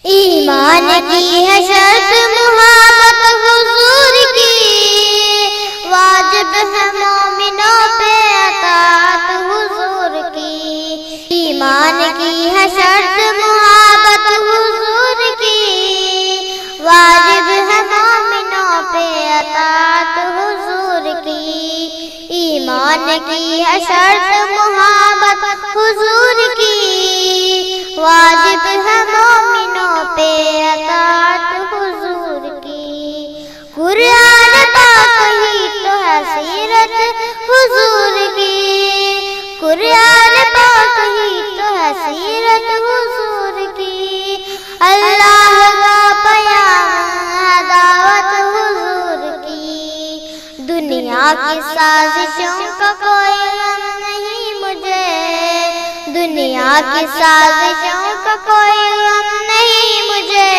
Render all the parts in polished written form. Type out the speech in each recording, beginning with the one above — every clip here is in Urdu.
ایمان کی ہے شرط محبت حضور کی، واجب ہے مومنوں پہ اطاعت حضور کی۔ ایمان کی ہے شرط محبت حضور کی، واجب ہے مومنوں پہ اطاعت حضور کی۔ ایمان کی ہے شرط محبت حضور کی، واجب ہے مومنوں پہ اطاعت حضور کی۔ قرآن پاک ہی تو ہے سیرت حضور کی، قرآن پاک ہی تو ہے سیرت حضور کی۔ اللہ کا پیام ہے دعوت حضور کی، دنیا کی سازشوں کا کوئی غم نہیں مجھے، دنیا کی سازشوں کا کوئی غم نہیں مجھے،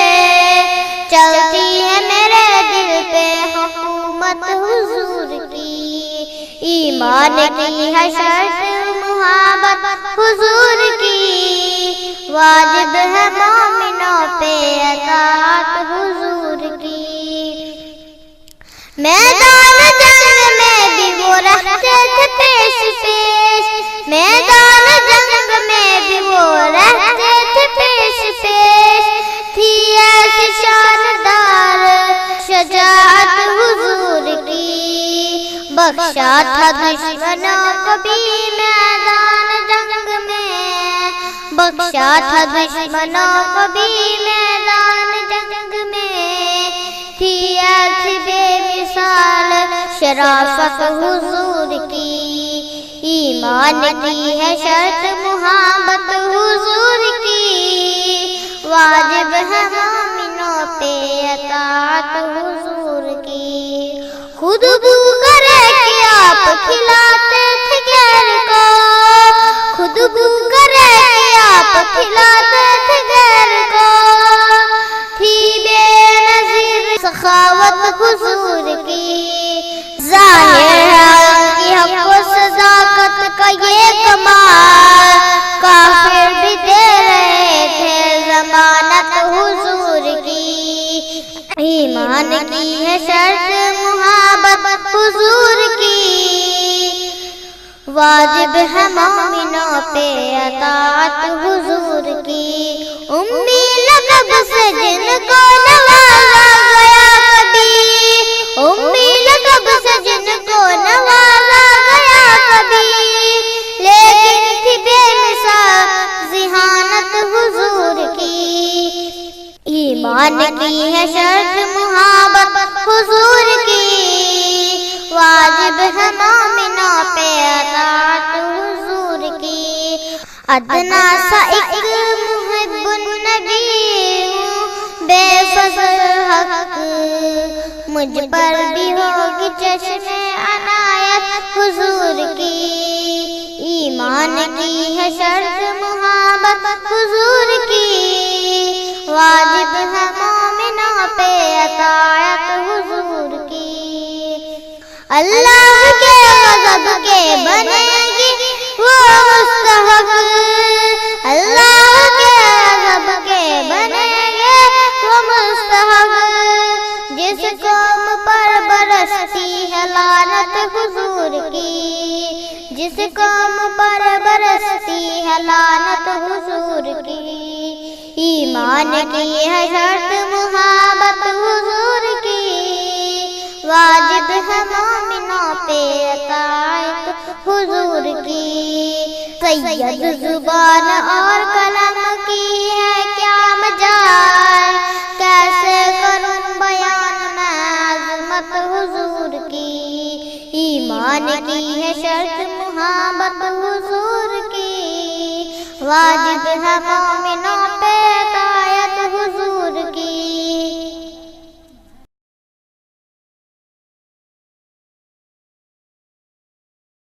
چلتی ہے میرے دل پہ حکومت حضور کی۔ ایمان کی ہے شرط محبت حضور کی، واجب ہے مومنوں پہ اطاعت حضور کی۔ میدان جنگ میں بھی وہ رہتے تھے پیش پیش، میدان جنگ میں بھی وہ رہتے تھے پیش پیش، تھی ایسی شاندار شجاعت حضور کی، بخشا تھا دشمنوں کو بھی میدان جنگ میں، بخشا تھا دشمنوں کو بھی میدان جنگ میں، تھی ایسی بے مثال شرافت حضور کی۔ ایمان کی ہے شرط محبت حضور کی، واجب ہے مومنوں پہ اطاعت حضور کی۔ خود بو کرے کہ آپ کھلاتے تھے غیر کو، خود بو کرے کہ آپ کھلاتے تھے غیر کو، تھی بے نظیر سخاوت حضور کی۔ ظاہر ہے ان کی حق و صداقت کا یہ کمال، کافر بھی دے رہے تھے ضمانت حضور کی۔ ایمان کی ہے شرط محبت حضور کی، واجب ہے مومنوں پہ اطاعت حضور کی۔ امی لقب سے جن کو نوازا گیا کبھی، امی لقب سے جن کو نوازا گیا کبھی، لیکن تھی بے مثال ذہانت حضور کی۔ ایمان کی ہے شرط محبت حضور کی، واجب ہے مومنوں پہ اطاعت حضور کی۔ ادنا سا ایک محب النبی ہوں، بے فضل حق مجھ پر بھی ہوگی چشم عنایت حضور کی۔ ایمان کی ہے شرط محبت حضور کی، واجب ہے مومنوں پہ اطاعت حضور کی۔ اللہ کے غضب کے بنیں گی وہ مستحق، اللہ کے غضب کے بنیں گے وہ مستحق، جس قوم پر برستی ہے لعنت حضور کی، جس قوم پر برستی ہے لعنت حضور کی۔ ایمان کی ہے شرط محبت حضور کی، واجب ہے مومنوں پہ اطاعت حضور کی۔ سید زبان اور قلم کی ہے کیا مجال، کیسے کروں بیان میں عظمت حضور کی۔ ایمان کی ہے شرط محبت حضور کی، واجب ہے